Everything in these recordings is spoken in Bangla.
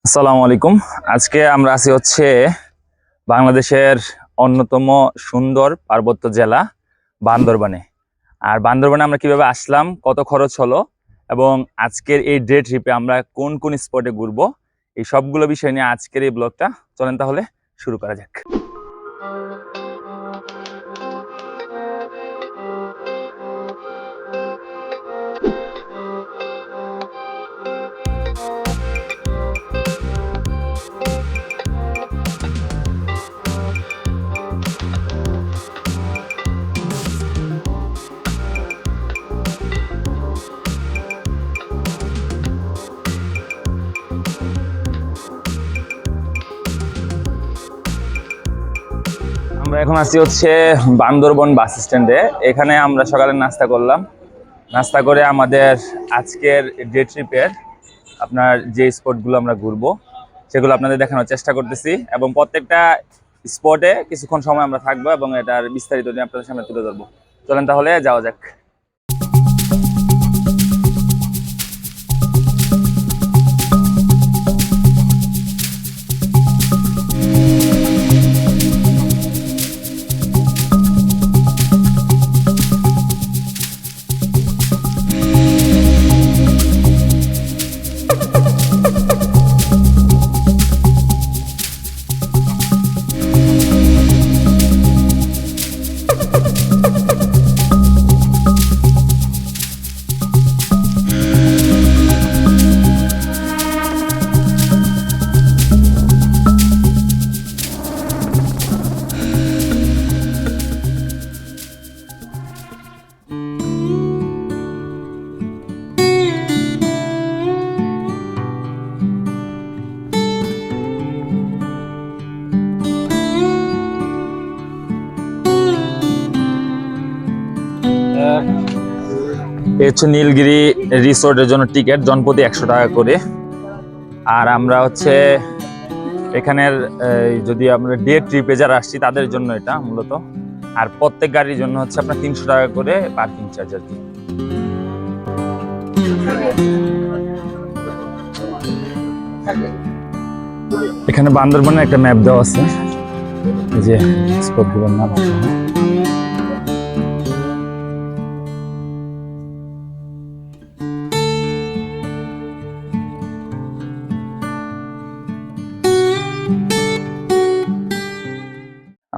আসসালামু আলাইকুম। আজকে আমরা আছি বাংলাদেশের অন্যতম সুন্দর পার্বত্য জেলা বান্দরবানে। আর বান্দরবানে আমরা কিভাবে আসলাম, কত খরচ হলো এবং আজকের এই ডে ট্রিপে আমরা কোন কোন স্পটে ঘুরবো, এই সবগুলো বিষয় নিয়ে আজকের এই ব্লগটা। চলেন তাহলে শুরু করা যাক। আমরা এখন আছি বান্দরবন বাস স্ট্যান্ডে। এখানে আমরা সকালে নাস্তা করলাম। নাস্তা করে আমাদের আজকের ডে ট্রিপের আপনার যে স্পটগুলো আমরা ঘুরবো সেগুলো আপনাদের দেখানোর চেষ্টা করতেছি, এবং প্রত্যেকটা স্পটে কিছুক্ষণ সময় আমরা থাকবো এবং এটার বিস্তারিত নিয়ে আপনাদের সামনে তুলে ধরবো। চলেন তাহলে যাওয়া যাক। নীলগিরি রিসোর্টের জন্য টিকিট জনপ্রতি 100 টাকা করে। আর আমরা এখানের যদি আমরা ডে ট্রিপে যারা আসছি তাদের জন্য এটা মূলত। আর প্রত্যেক গাড়ির জন্য আপনার 300 টাকা করে পার্কিং চার্জ আর কি। এখানে বান্দরবনের একটা ম্যাপ দেওয়া আছে, যে স্পটগুলোর নাম আছে।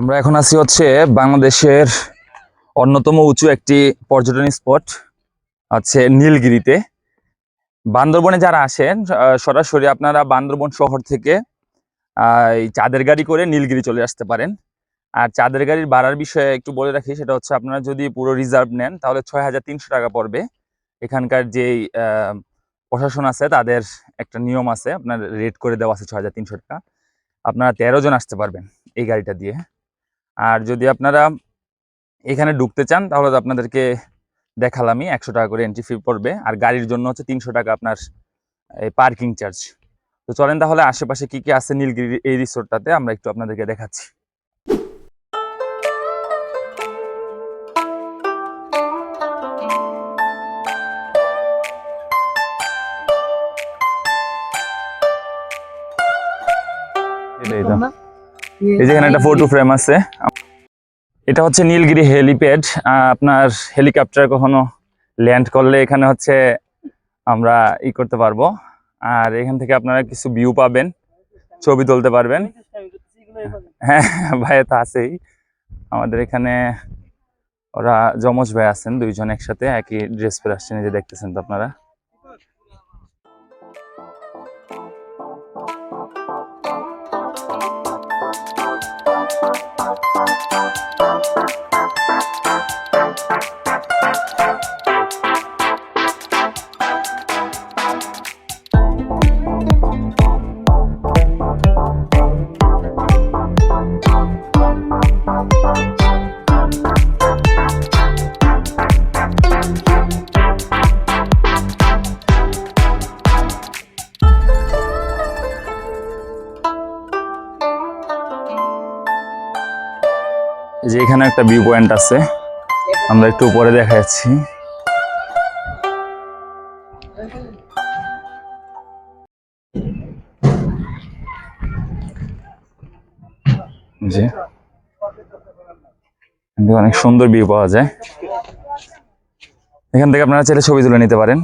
আমরা এখন আছি বাংলাদেশের অন্যতম উঁচু একটি পর্যটন স্পট নীলগিরিতে। বান্দরবনে যারা আসেন সরাসরি আপনারা বান্দরবন শহর থেকে চাঁদের গাড়ি করে নীলগিরি চলে আসতে পারেন। আর চাঁদের গাড়ির ভাড়ার বিষয়ে একটু বলে রাখি, সেটা আপনারা যদি পুরো রিজার্ভ নেন তাহলে 6300 টাকা পড়বে। এখানকার যেই প্রশাসন আছে তাদের একটা নিয়ম আছে, আপনার রেট করে দেওয়া আছে 6300 টাকা। আপনারা 13 জন আসতে পারবেন এই গাড়িটা দিয়ে। আর যদি আপনারা এখানে ঢুকতে চান তাহলে তো আপনাদেরকে দেখালামই, 100 টাকা করে এন্ট্রি ফি পড়বে। আর গাড়ির জন্য 300 টাকা আপনার পার্কিং চার্জ। তো চলেন তাহলে আশেপাশে কি কি আছে নীলগিরি এই রিসোর্টটাতে আমরা একটু আপনাদেরকে দেখাচ্ছি। এই যে এখানে একটা ফটো ফ্রেম আছে। এটা নীলগিরি হেলিপ্যাড। আপনার হেলিকপ্টার কখনো ল্যান্ড করলে এখানে আমরা করতে পারবো। আর এখান থেকে আপনারা কিছু ভিউ পাবেন, ছবি তুলতে পারবেন। হ্যাঁ ভাই তো আছেই আমাদের এখানে। ওরা যমজ ভাই আছেন, দুইজন একসাথে একই ড্রেস পরে আসছেন, এই যে দেখতেছেন তো আপনারা। যে এখানে একটা ভিউ পয়েন্ট আছে, আমরা একটু উপরে দেখা যাচ্ছি। জি, অনেক সুন্দর ভিউ পাওয়া যায়। এখান থেকে আপনারা চাইলে ছবি তুলে নিতে পারেন।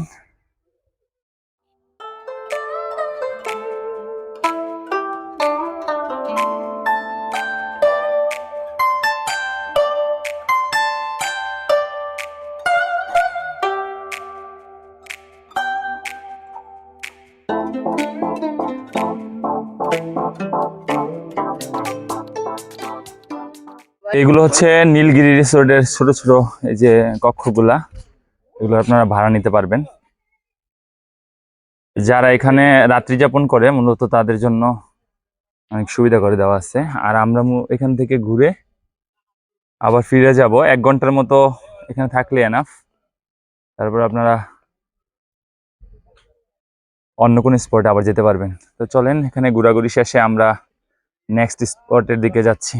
এগুলো হচ্ছে নীলগিরি রিসোর্টের ছোট ছোট এই যে কক্ষগুলা, এগুলো আপনারা ভাড়া নিতে পারবেন। যারা এখানে রাত্রি যাপন করে মূলত তাদের জন্য অনেক সুবিধা করে দেওয়া আছে। আর আমরা এখান থেকে ঘুরে আবার ফিরে যাব, 1 ঘন্টার মতো এখানে থাকলে এনাফ। তারপর আপনারা অন্য কোনো স্পটে আবার যেতে পারবেন। তো চলেন, এখানে ঘোরাঘুরি শেষে আমরা নেক্সট স্পটের দিকে যাচ্ছি।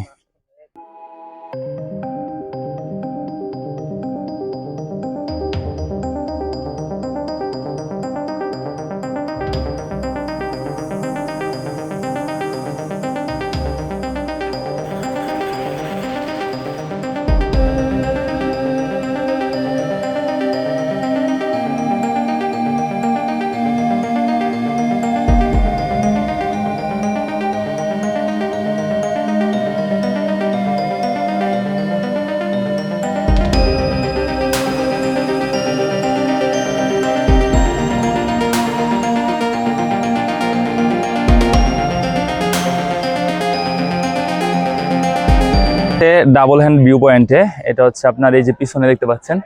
ডাবল হ্যান্ড ভিউ পয়েন্টে, এটা হচ্ছে আপনার এই যে পিছনে দেখতে পাচ্ছেন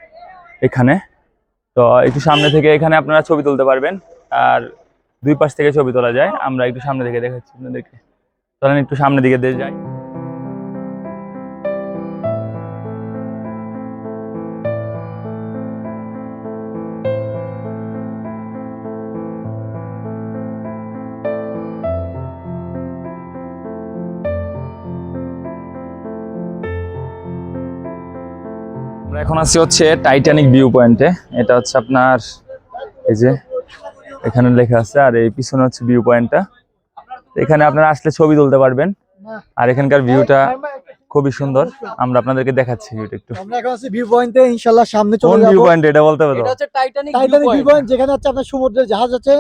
এখানে। তো একটু সামনে থেকে এখানে আপনারা ছবি তুলতে পারবেন, আর 2 পাশ থেকে ছবি তোলা যায়। আমরা একটু সামনে থেকে দেখাচ্ছি আপনাদেরকে, চলেন একটু সামনের দিকে দিয়ে যাই। আমরা এখন আছি হচ্ছে টাইটানিক ভিউ পয়েন্টে। এটা হচ্ছে আপনার এই যে এখানে লেখা আছে, আর এই পিছনে হচ্ছে ভিউ পয়েন্টটা। এখানে আপনারা আসলে ছবি তুলতে পারবেন, আর এখানকার ভিউটা খুবই সুন্দর। আমরা আপনাদেরকে দেখাচ্ছি ভিউটা একটু। আমরা এখন আছি ভিউ পয়েন্টে, ইনশাআল্লাহ সামনে চলে কোন যাব। ভিউ পয়েন্ট এটা বলতে হবে তো? এটা হচ্ছে টাইটানিক ভিউ পয়েন্ট, যেখানে হচ্ছে আপনার সমুদ্রের জাহাজ আছে,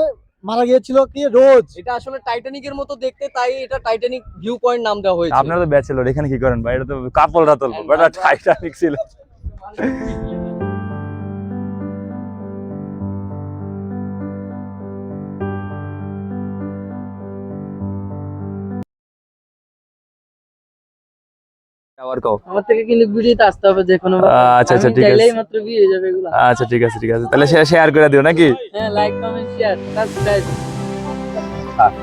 মারা গিয়েছিল কি রোজ। এটা আসলে টাইটানিকের মতো দেখতে, তাই এটা টাইটানিক ভিউ পয়েন্ট নাম দেওয়া হয়েছে। আপনারা তো ব্যাচেলর, এখানে কি করেন ভাই? এটা তো কাপলরা তুলবো, এটা টাইটানিক ছিল। আমার থেকে কিন্তু ভিডিওতে আসতে হবে যে কোনো। আচ্ছা আচ্ছা, ঠিক আছে, চাইলেই মাত্র ভিউ হয়ে যাবে এগুলো। আচ্ছা ঠিক আছে ঠিক আছে, তাহলে শেয়ার করে দিও নাকি? হ্যাঁ, লাইক কমেন্ট শেয়ার সাবস্ক্রাইব।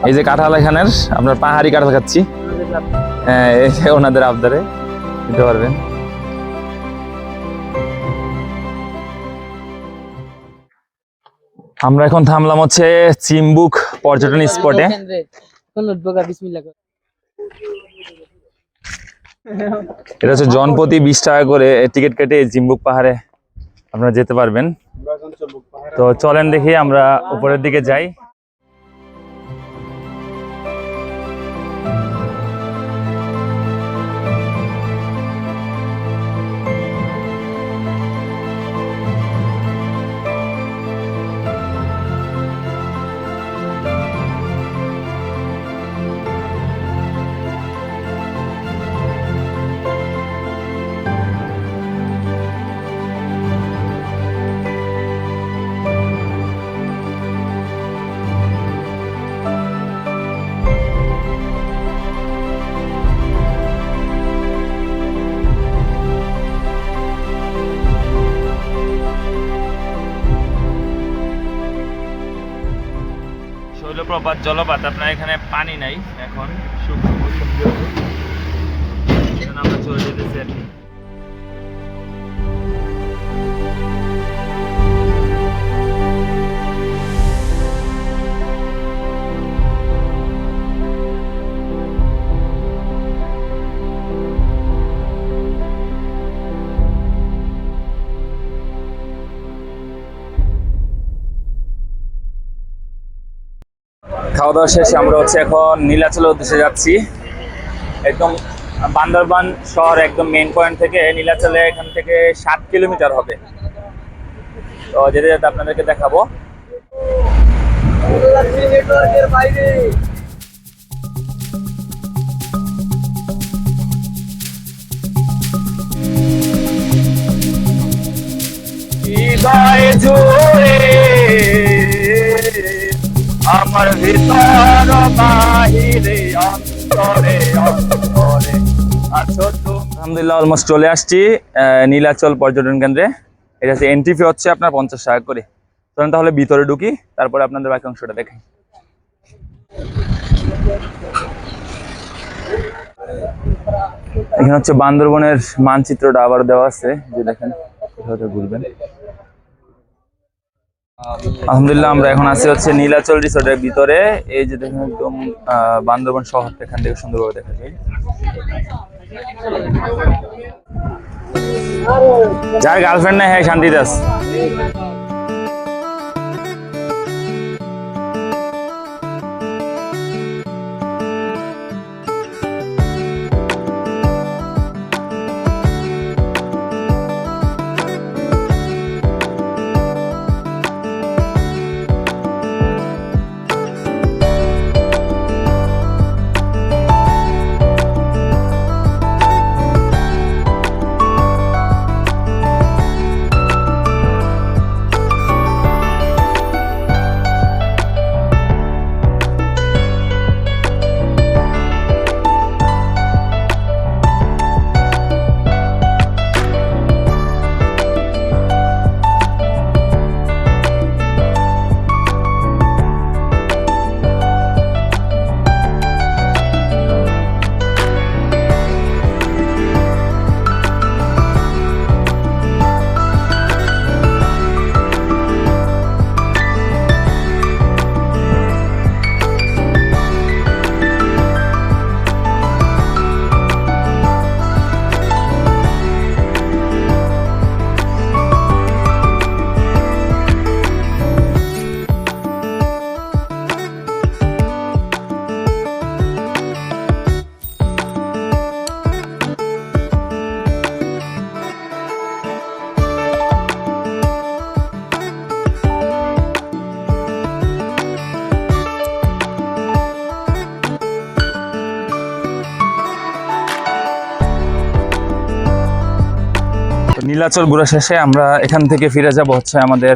এই যে কাঁঠাল, এখানের আপনার পাহাড়ি কাঁঠাল খাচ্ছি। হ্যাঁ, এই যে ওনাদের আবদারে দিতে পারবেন। আমরা এখন থামলাম হচ্ছে চিম্বুক পর্যটন স্পটে। এটা হচ্ছে জনপ্রতি 20 টাকা করে টিকিট কেটে চিম্বুক পাহাড়ে আপনারা যেতে পারবেন। তো চলেন দেখি আমরা উপরের দিকে যাই। শৈলপ্রপাত জলপাত, আপনার এখানে পানি নাই এখন, শুকনো মৌসুম যেহেতু আমরা চলে যেতেছি আর কি। খাওয়া দাওয়া শেষে আমরা হচ্ছে এখন নীলাচলের উদ্দেশ্যে যাচ্ছি। একদম বান্দরবান শহর একদম মেইন পয়েন্ট থেকে নীলাচলে এখান থেকে 7 কিলোমিটার হবে। তো যেতে যেতে আপনাদেরকে দেখাবো। নেটওয়ার্কের বাইরে। হৃদয় জুড়ে আমার ভিতর বাহিরে অন্তরে অন্তরে আছো তুমি। আলহামদুলিল্লাহ অলমোস্ট চলে আসছি নীলাচল পর্যটন কেন্দ্রে। এটা হচ্ছে এন্ট্রি ফি হচ্ছে আপনার 50 টাকা করে। চলুন তাহলে ভিতরে ঢুকি, তারপরে আপনাদের বাকি অংশটা দেখাই। এখানে হচ্ছে বান্দরবনের মানচিত্রটা আবার দেওয়া আছে, যে দেখেন কোথাও ঘুরবেন। আলহামদুলিল্লাহ আমরা এখন আছি হচ্ছে নীলাচল রিসোর্টের ভিতরে। এই যে দেখেন একদম বান্দরবান শহরটা এখান থেকে সুন্দরভাবে দেখা যায়। যার গার্লফ্রেন্ড নাই হ্যাঁ শান্তিতে আছে। নীলাচল ঘোরা শেষে আমরা এখান থেকে ফিরে যাব হচ্ছে আমাদের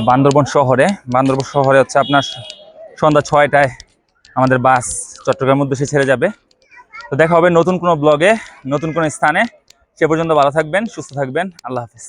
বান্দরবন শহরে। বান্দরবন শহরে হচ্ছে আপনার সন্ধ্যা 6টায় আমাদের বাস চট্টগ্রামের উদ্দেশ্যে ছেড়ে যাবে। তো দেখা হবে নতুন কোনো ব্লগে, নতুন কোনো স্থানে। সে পর্যন্ত ভালো থাকবেন, সুস্থ থাকবেন। আল্লাহ হাফেজ।